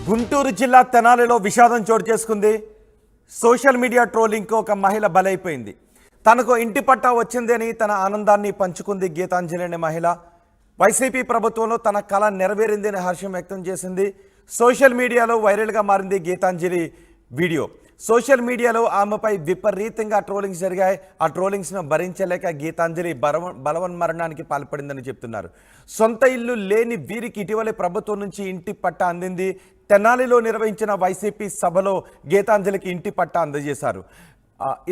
గుంటూరు జిల్లా తెనాలిలో విషాదం చోటు చేసుకుంది. సోషల్ మీడియా ట్రోలింగ్కి ఒక మహిళ బలైపోయింది. తనకు ఇంటి పట్టా వచ్చిందని తన ఆనందాన్ని పంచుకుంది గీతాంజలి అనే మహిళ. వైసీపీ ప్రభుత్వంలో తన కళ నెరవేరిందని హర్షం వ్యక్తం చేసింది. సోషల్ మీడియాలో వైరల్గా మారింది గీతాంజలి వీడియో. సోషల్ మీడియాలో ఆమెపై విపరీతంగా ట్రోలింగ్స్ జరిగాయి. ఆ ట్రోలింగ్స్ను భరించలేక గీతాంజలి బలవన్మరణానికి పాల్పడిందని చెప్తున్నారు. సొంత ఇల్లు లేని వీరికి ఇటీవలే ప్రభుత్వం నుంచి ఇంటి పట్టా అందింది. తెనాలిలో నిర్వహించిన వైసీపీ సభలో గీతాంజలికి ఇంటి పట్టా అందజేశారు.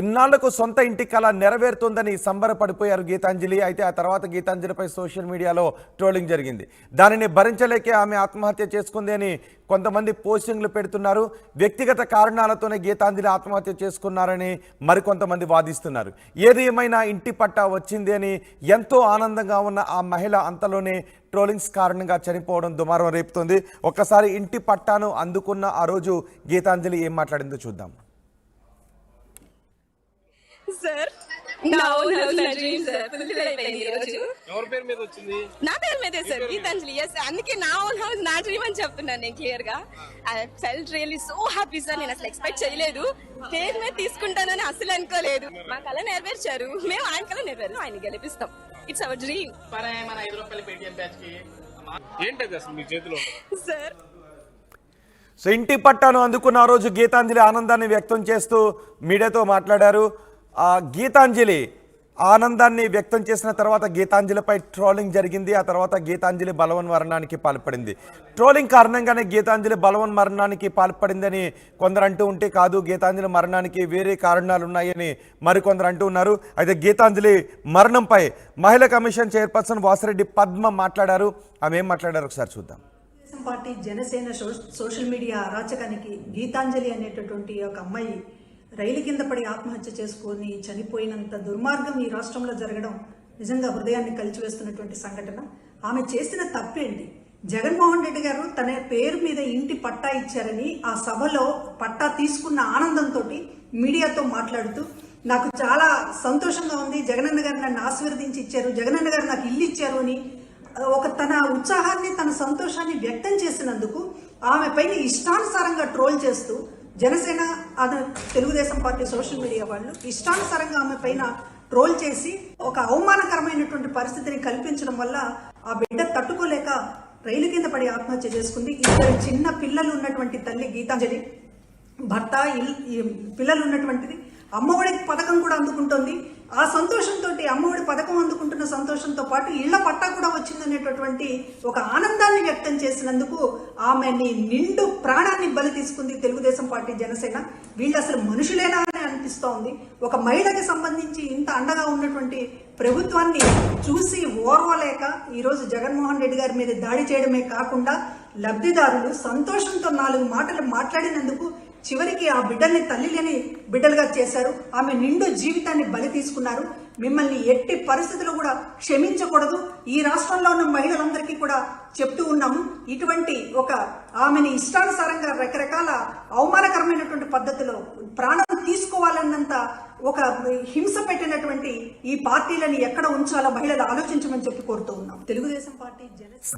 ఇన్నాళ్లకు సొంత ఇంటి కళ నెరవేరుతుందని సంబరపడిపోయారు గీతాంజలి. అయితే ఆ తర్వాత గీతాంజలిపై సోషల్ మీడియాలో ట్రోలింగ్ జరిగింది. దానిని భరించలేకే ఆమె ఆత్మహత్య చేసుకుంది అని కొంతమంది పోస్టింగ్లు పెడుతున్నారు. వ్యక్తిగత కారణాలతోనే గీతాంజలి ఆత్మహత్య చేసుకున్నారని మరికొంతమంది వాదిస్తున్నారు. ఏది ఏమైనా ఇంటి పట్టా వచ్చింది అని ఎంతో ఆనందంగా ఉన్న ఆ మహిళ అంతలోనే ట్రోలింగ్స్ కారణంగా చనిపోవడం దుమారం రేపుతుంది. ఒక్కసారి ఇంటి పట్టాను అందుకున్న ఆ రోజు గీతాంజలి ఏం మాట్లాడిందో చూద్దాం. సార్ నా డ్రీమ్ సార్ ఫుల్ఫిల్ అయిపోయింది ఈ రోజు. ఎవరి పేరు మీద వచ్చింది? నా పేరు మీదే సార్, గీతాంజలి. ఎస్, అందుకే నా ఓన్ హౌస్ నా డ్రీమ్ అని చెప్తున్నాను నేను క్లియర్ గా. I felt really so happy sir. నేను అసలు ఎక్స్పెక్ట్ చేయలేదు, స్టేజ్ మీద తీసుకుంటానని అసలు అనుకోలేదు. మా కళ నెరవేర్చారు, మేము ఆయన కళ నెరవేరు, ఆయన గెలిపిస్తాం. It's our dream. మన 5 రూపాయల పేటిఎం బ్యాచ్ కి ఏంటది అసలు మీ చేతిలో సార్? సో ఇంటి పట్టాను అందుకున్న ఆ రోజు గీతాంజలి ఆనందాన్ని వ్యక్తం చేస్తూ మీడియాతో మాట్లాడారు. గీతాంజలి ఆనందాన్ని వ్యక్తం చేసిన తర్వాత గీతాంజలిపై ట్రోలింగ్ జరిగింది. ఆ తర్వాత గీతాంజలి బలవన్మరణానికి పాల్పడింది. ట్రోలింగ్ కారణంగానే గీతాంజలి బలవన్మరణానికి పాల్పడిందని కొందరు అంటూ ఉంటే, కాదు, గీతాంజలి మరణానికి వేరే కారణాలు ఉన్నాయని మరికొందరు అంటూ ఉన్నారు. అయితే గీతాంజలి మరణంపై మహిళా కమిషన్ చైర్పర్సన్ వాసిరెడ్డి పద్మ మాట్లాడారు. ఆమె ఏం మాట్లాడారు ఒకసారి చూద్దాం. పార్టీ జనసేన సోషల్ మీడియా అరాచకానికి గీతాంజలి అనేటటువంటి ఒక అమ్మాయి రైలు కింద పడి ఆత్మహత్య చేసుకొని చనిపోయినంత దుర్మార్గం ఈ రాష్ట్రంలో జరగడం నిజంగా హృదయాన్ని కలిచివేస్తున్నటువంటి సంఘటన. ఆమె చేసిన తప్పేంటి? జగన్మోహన్ రెడ్డి గారు తన పేరు మీద ఇంటి పట్టా ఇచ్చారని ఆ సభలో పట్టా తీసుకున్న ఆనందంతో మీడియాతో మాట్లాడుతూ, నాకు చాలా సంతోషంగా ఉంది, జగనన్న గారు నన్ను ఆశీర్వదించి ఇచ్చారు, జగనన్న గారు నాకు ఇల్లు ఇచ్చారు అని ఒక తన ఉత్సాహాన్ని తన సంతోషాన్ని వ్యక్తం చేసినందుకు ఆమె పైన ఇష్టానుసారంగా ట్రోల్ చేస్తూ Janasena Telugu Desam party social media వాళ్ళు ఇష్టానుసారంగా ఆమె పైన ట్రోల్ చేసి ఒక అవమానకరమైనటువంటి పరిస్థితిని కల్పించడం వల్ల ఆ బిడ్డ తట్టుకోలేక రైలు కింద పడి ఆత్మహత్య చేసుకుంది. 2 చిన్న పిల్లలు ఉన్నటువంటి తల్లి గీతాంజలి, భర్త, పిల్లలు ఉన్నటువంటిది. అమ్మఒడి పథకం కూడా అందుకుంటుంది. ఆ సంతోషంతో, అమ్మఒడి పథకం అందుకుంటున్న సంతోషంతో పాటు ఇళ్ల పట్టా కూడా వచ్చిందనేటటువంటి ఒక ఆనందాన్ని వ్యక్తం చేసినందుకు ఆమెని నిండు ప్రాణాన్ని బలి తీసుకుంది తెలుగుదేశం పార్టీ జనసేన. వీళ్ళు అసలు మనుషులేనా అని అనిపిస్తూ ఉంది. ఒక మహిళకి సంబంధించి ఇంత అండగా ఉన్నటువంటి ప్రభుత్వాన్ని చూసి ఓర్వలేక ఈరోజు జగన్మోహన్ రెడ్డి గారి మీద దాడి చేయడమే కాకుండా లబ్ధిదారులు సంతోషంతో 4 మాటలు మాట్లాడినందుకు చివరికి ఆ బిడ్డల్ని తల్లి లేని బిడ్డలుగా చేశారు. ఆమె నిండు జీవితాన్ని బలి తీసుకున్నారు. మిమ్మల్ని ఎట్టి పరిస్థితుల్లో కూడా క్షమించకూడదు. ఈ రాష్ట్రంలో ఉన్న మహిళలందరికీ కూడా చెప్తూ ఉన్నాము, ఇటువంటి ఒక ఆమెని ఇష్టానుసారంగా రకరకాల అవమానకరమైనటువంటి పద్ధతిలో ప్రాణం తీసుకోవాలన్నంత ఒక హింస పెట్టినటువంటి ఈ పార్టీలని ఎక్కడ ఉంచాలో మహిళలు ఆలోచించమని చెప్పి కోరుతూ ఉన్నాం. తెలుగుదేశం పార్టీ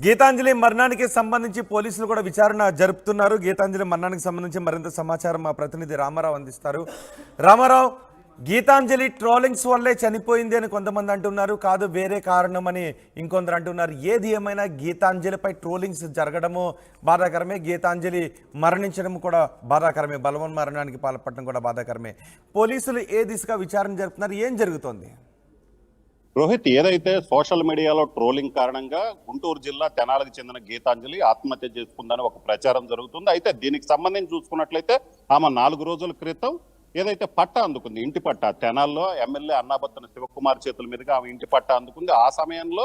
గీతాంజలి మరణానికి సంబంధించి పోలీసులు కూడా విచారణ జరుపుతున్నారు. గీతాంజలి మరణానికి సంబంధించి మరింత సమాచారం మా ప్రతినిధి రామారావు అందిస్తారు. రామారావు, గీతాంజలి ట్రోలింగ్స్ వల్లే చనిపోయింది అని కొంతమంది అంటున్నారు, కాదు వేరే కారణం అని ఇంకొందరు అంటున్నారు. ఏది ఏమైనా గీతాంజలిపై ట్రోలింగ్స్ జరగడము బాధాకరమే, గీతాంజలి మరణించడం కూడా బాధాకరమే, బలవన్మరణానికి పాల్పడడం కూడా బాధాకరమే. పోలీసులు ఏ దిశగా విచారణ జరుపుతున్నారు? ఏం జరుగుతోంది? రోహిత్, ఏదైతే సోషల్ మీడియాలో ట్రోలింగ్ కారణంగా గుంటూరు జిల్లా తెనాలికి చెందిన గీతాంజలి ఆత్మహత్య చేసుకుందని ఒక ప్రచారం జరుగుతుంది. అయితే దీనికి సంబంధించి చూసుకున్నట్లయితే ఆమె 4 రోజుల క్రితం ఏదైతే పట్టా అందుకుంది, ఇంటి పట్టా, తెనాల్లో ఎమ్మెల్యే అన్నాబత్తున శివకుమార్ చేతుల మీదుగా ఆమె ఇంటి పట్టా అందుకుంది. ఆ సమయంలో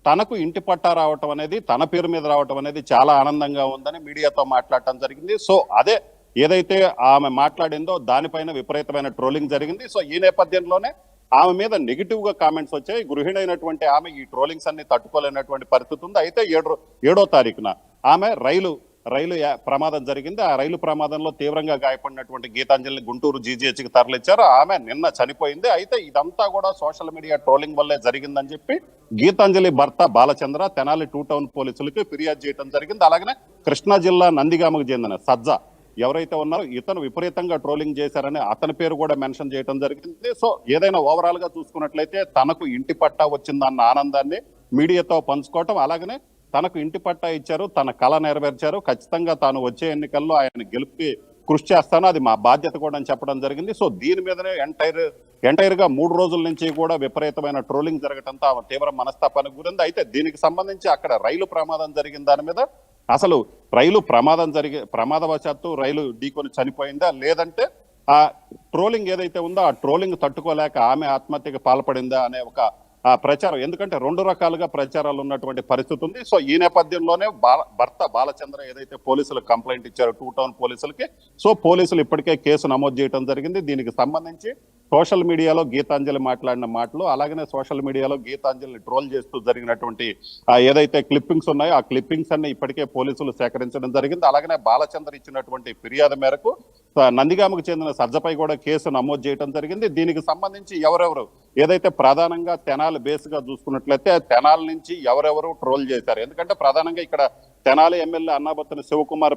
తనకు ఇంటి పట్టా రావటం అనేది, తన పేరు మీద రావటం అనేది చాలా ఆనందంగా ఉందని మీడియాతో మాట్లాడటం జరిగింది. సో అదే ఏదైతే ఆమె మాట్లాడిందో దానిపైన విపరీతమైన ట్రోలింగ్ జరిగింది. సో ఈ నేపథ్యంలోనే ఆమె మీద నెగిటివ్ గా కామెంట్స్ వచ్చాయి. గృహిణి అయినటువంటి ఆమె ఈ ట్రోలింగ్స్ అన్ని తట్టుకోలేనటువంటి పరిస్థితి ఉంది. అయితే 7వ తారీఖున ఆమె రైలు రైలు ప్రమాదం జరిగింది. ఆ రైలు ప్రమాదంలో తీవ్రంగా గాయపడినటువంటి గీతాంజలిని గుంటూరు జీజీహెచ్కి తరలించారు. ఆమె నిన్న చనిపోయింది. అయితే ఇదంతా కూడా సోషల్ మీడియా ట్రోలింగ్ వల్లే జరిగిందని చెప్పి గీతాంజలి భర్త బాలచంద్ర తెనాలి 2 టౌన్ పోలీసులకి ఫిర్యాదు చేయడం జరిగింది. అలాగనే కృష్ణా జిల్లా నందిగామకు చెందిన సజ్జా ఎవరైతే ఉన్నారో ఇతను విపరీతంగా ట్రోలింగ్ చేశారని అతని పేరు కూడా మెన్షన్ చేయడం జరిగింది. సో ఏదైనా ఓవరాల్ గా చూసుకున్నట్లయితే తనకు ఇంటి పట్టా వచ్చిందన్న ఆనందాన్ని మీడియాతో పంచుకోవటం, అలాగనే తనకు ఇంటి పట్టా ఇచ్చారు, తన కళ నెరవేర్చారు, ఖచ్చితంగా తాను వచ్చే ఎన్నికల్లో ఆయన గెలుపుకి కృషి చేస్తాను, అది మా బాధ్యత కూడా అని చెప్పడం జరిగింది. సో దీని మీదనే ఎంటైర్ గా 3 రోజుల నుంచి కూడా విపరీతమైన ట్రోలింగ్ జరగడంతో ఆమె తీవ్ర మనస్తాపానికి గురింది. అయితే దీనికి సంబంధించి అక్కడ రైలు ప్రమాదం జరిగిన దాని మీద అసలు రైలు ప్రమాదవశాత్తు రైలు ఢీకొని చనిపోయిందా, లేదంటే ఆ ట్రోలింగ్ ఏదైతే ఉందో ఆ ట్రోలింగ్ తట్టుకోలేక ఆమె ఆత్మహత్యకు పాల్పడిందా అనే ఒక ప్రచారం, ఎందుకంటే 2 రకాలుగా ప్రచారాలు ఉన్నటువంటి పరిస్థితి ఉంది. సో ఈ నేపథ్యంలోనే భర్త బాలచంద్ర ఏదైతే పోలీసులకు కంప్లైంట్ ఇచ్చారో 2 టౌన్ పోలీసులకి, సో పోలీసులు ఇప్పటికే కేసు నమోదు చేయడం జరిగింది. దీనికి సంబంధించి సోషల్ మీడియాలో గీతాంజలి మాట్లాడిన మాటలు, అలాగనే సోషల్ మీడియాలో గీతాంజలిని ట్రోల్ చేస్తూ జరిగినటువంటి ఏదైతే క్లిప్పింగ్స్ ఉన్నాయో ఆ క్లిప్పింగ్స్ అన్ని ఇప్పటికే పోలీసులు సేకరించడం జరిగింది. అలాగనే బాలచంద్ర ఇచ్చినటువంటి ఫిర్యాదు మేరకు నందిగామకు చెందిన సజ్జపై కూడా కేసు నమోదు చేయడం జరిగింది. దీనికి సంబంధించి ఎవరెవరు ఏదైతే ప్రధానంగా తెనాలి బేస్ గా చూసుకున్నట్లయితే తెనాలి నుంచి ఎవరెవరు ట్రోల్ చేశారు, ఎందుకంటే ప్రధానంగా ఇక్కడ తెనాలి ఎమ్మెల్యే అన్నాబత్తుని శివకుమార్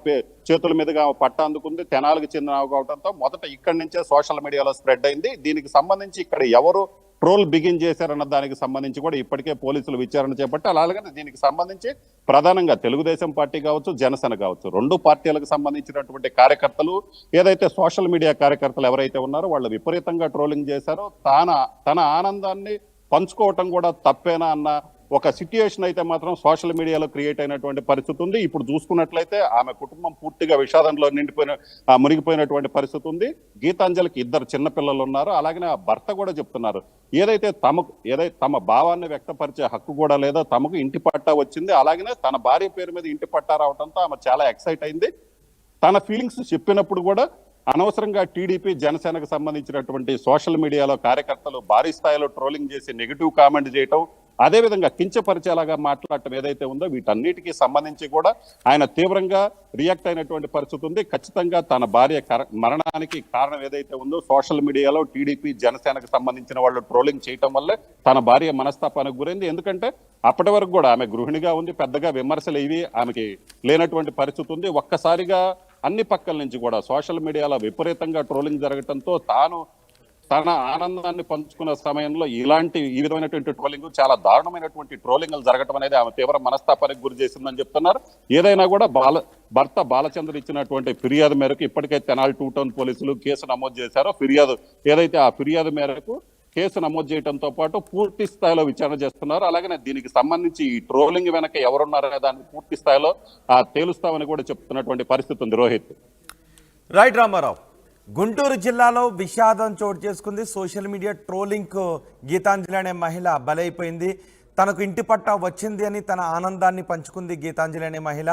చేతుల మీదుగా పట్టా అందుకుంది, తెనాలికి చెందిన కావడంతో మొదట ఇక్కడి నుంచే సోషల్ మీడియాలో స్ప్రెడ్ అయింది. దీనికి సంబంధించి ఇక్కడ ఎవరు ట్రోల్ బిగిన్ చేశారన్న దానికి సంబంధించి కూడా ఇప్పటికే పోలీసులు విచారణ చేపట్టి, అలాగే దీనికి సంబంధించి ప్రధానంగా తెలుగుదేశం పార్టీ కావచ్చు, జనసేన కావచ్చు, 2 పార్టీలకు సంబంధించినటువంటి కార్యకర్తలు ఏదైతే సోషల్ మీడియా కార్యకర్తలు ఎవరైతే ఉన్నారో వాళ్ళు విపరీతంగా ట్రోలింగ్ చేశారో తన ఆనందాన్ని పంచుకోవటం కూడా తప్పేనా అన్న ఒక సిట్యుయేషన్ అయితే మాత్రం సోషల్ మీడియాలో క్రియేట్ అయినటువంటి పరిస్థితి ఉంది. ఇప్పుడు చూసుకున్నట్లయితే ఆమె కుటుంబం పూర్తిగా విషాదంలో మునిగిపోయినటువంటి పరిస్థితి ఉంది. గీతాంజలికి 2 చిన్నపిల్లలు ఉన్నారు. అలాగనే ఆ భర్త కూడా చెప్తున్నారు ఏదైతే తమ భావాన్ని వ్యక్తపరిచే హక్కు కూడా లేదో, తమకు ఇంటి పట్టా వచ్చింది, అలాగనే తన భార్య పేరు మీద ఇంటి పట్టా రావడంతో ఆమె చాలా ఎక్సైట్ అయింది. తన ఫీలింగ్స్ చెప్పినప్పుడు కూడా అనవసరంగా టీడీపీ జనసేనకు సంబంధించినటువంటి సోషల్ మీడియాలో కార్యకర్తలు భారీ స్థాయిలో ట్రోలింగ్ చేసి నెగిటివ్ కామెంట్ చేయటం, అదేవిధంగా కించపరిచేలాగా మాట్లాడటం ఏదైతే ఉందో వీటన్నిటికీ సంబంధించి కూడా ఆయన తీవ్రంగా రియాక్ట్ అయినటువంటి పరిస్థితి ఉంది. ఖచ్చితంగా తన భార్య మరణానికి కారణం ఏదైతే ఉందో సోషల్ మీడియాలో టీడీపీ జనసేనకు సంబంధించిన వాళ్ళు ట్రోలింగ్ చేయటం వల్లే తన భార్య మనస్తాపానికి గురైంది. ఎందుకంటే అప్పటి వరకు కూడా ఆమె గృహిణిగా ఉంది, పెద్దగా విమర్శలు ఇవి ఆమెకి లేనటువంటి పరిస్థితి ఉంది. ఒక్కసారిగా అన్ని పక్కల నుంచి కూడా సోషల్ మీడియాలో విపరీతంగా ట్రోలింగ్ జరగటంతో తన ఆనందాన్ని పంచుకున్న సమయంలో ఈ విధమైనటువంటి ట్రోలింగ్, చాలా దారుణమైనటువంటి ట్రోలింగ్లు జరగటం అనేది ఆమె తీవ్ర మనస్తాపానికి గురి చేసిందని చెప్తున్నారు. ఏదైనా కూడా భర్త బాలచంద్ర ఇచ్చినటువంటి ఫిర్యాదు మేరకు ఇప్పటికే తెనాలి 2 టౌన్ పోలీసులు కేసు నమోదు చేశారో, ఆ ఫిర్యాదు మేరకు కేసు నమోదు చేయడంతో పాటు పూర్తి స్థాయిలో విచారణ చేస్తున్నారు. అలాగనే దీనికి సంబంధించి ఈ ట్రోలింగ్ వెనక ఎవరున్నారనే దాన్ని పూర్తి స్థాయిలో తేలుస్తామని కూడా చెప్తున్నటువంటి పరిస్థితి ఉంది. రోహిత్. రైట్ రామారావు, గుంటూరు జిల్లాలో విషాదం చోటు చేసుకుంది. సోషల్ మీడియా ట్రోలింగ్ గీతాంజలి అనే మహిళ బలైపోయింది. తనకు ఇంటి పట్టా వచ్చింది అని తన ఆనందాన్ని పంచుకుంది గీతాంజలి అనే మహిళ.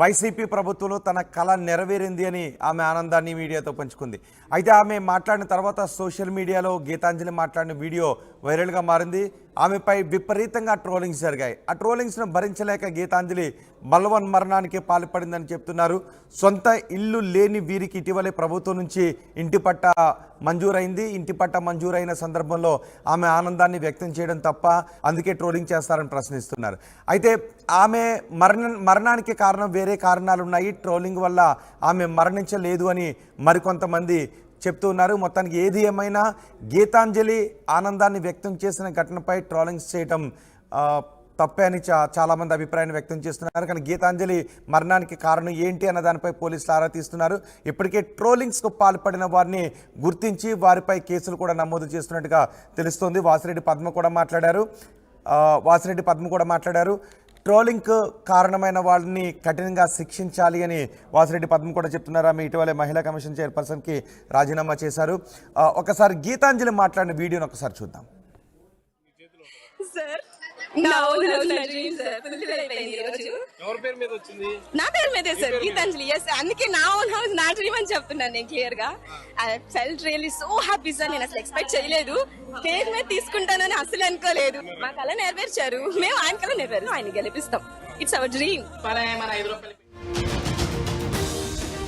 వైసీపీ ప్రభుత్వంలో తన కళ నెరవేరింది అని ఆమె ఆనందాన్ని మీడియాతో పంచుకుంది. అయితే ఆమె మాట్లాడిన తర్వాత సోషల్ మీడియాలో గీతాంజలి మాట్లాడిన వీడియో వైరల్గా మారింది. ఆమెపై విపరీతంగా ట్రోలింగ్స్ జరిగాయి. ఆ ట్రోలింగ్స్ను భరించలేక గీతాంజలి బలవన్ మరణానికి పాల్పడిందని చెప్తున్నారు. సొంత ఇల్లు లేని వీరికి ఇటీవలే ప్రభుత్వం నుంచి ఇంటి పట్టా మంజూరైంది. ఇంటి పట్టా మంజూరైన సందర్భంలో ఆమె ఆనందాన్ని వ్యక్తం చేయడం తప్ప అందుకే ట్రోలింగ్ చేస్తారని ప్రశ్నిస్తున్నారు. అయితే ఆమె మరణానికి కారణం వేరే కారణాలు ఉన్నాయి, ట్రోలింగ్ వల్ల ఆమె మరణించలేదు అని మరికొంతమంది చెప్తున్నారు. మొత్తానికి ఏది ఏమైనా గీతాంజలి ఆనందాన్ని వ్యక్తం చేసిన ఘటనపై ట్రోలింగ్స్ చేయడం తప్పే అని చాలామంది అభిప్రాయాన్ని వ్యక్తం చేస్తున్నారు. కానీ గీతాంజలి మరణానికి కారణం ఏంటి అన్న దానిపై పోలీసులు ఆరా తీస్తున్నారు. ఇప్పటికే ట్రోలింగ్స్కు పాల్పడిన వారిని గుర్తించి వారిపై కేసులు కూడా నమోదు చేస్తున్నట్టుగా తెలుస్తోంది. వాసిరెడ్డి పద్మ కూడా మాట్లాడారు. ట్రోలింగ్ కారణమైన వాళ్ళని కఠినంగా శిక్షించాలి అని వాసిరెడ్డి పద్మ కూడా చెప్తున్నారు. ఆమె ఇటీవలే మహిళా కమిషన్ చైర్పర్సన్కి రాజీనామా చేశారు. ఒకసారి గీతాంజలి మాట్లాడిన వీడియోని ఒకసారి చూద్దాం. ఎవరి పేరు మీద వచ్చింది? నా పేరు మీదే సార్, గీతాంజలి. అందుకే నా ఓన్ హౌస్ నా డ్రీమ్ అని చెప్తున్నాను నేను క్లియర్ గా. I felt really so happy sir. నేను అసలు ఎక్స్పెక్ట్ చేయలేదు, స్టేజ్ మీద తీసుకుంటానని అసలు అనుకోలేదు. మా కళ నెరవేర్చారు, మేము ఆయన కళ నెరవేరు, ఆయన గెలిపిస్తాం. It's our dream. మన 5 రూపాయలు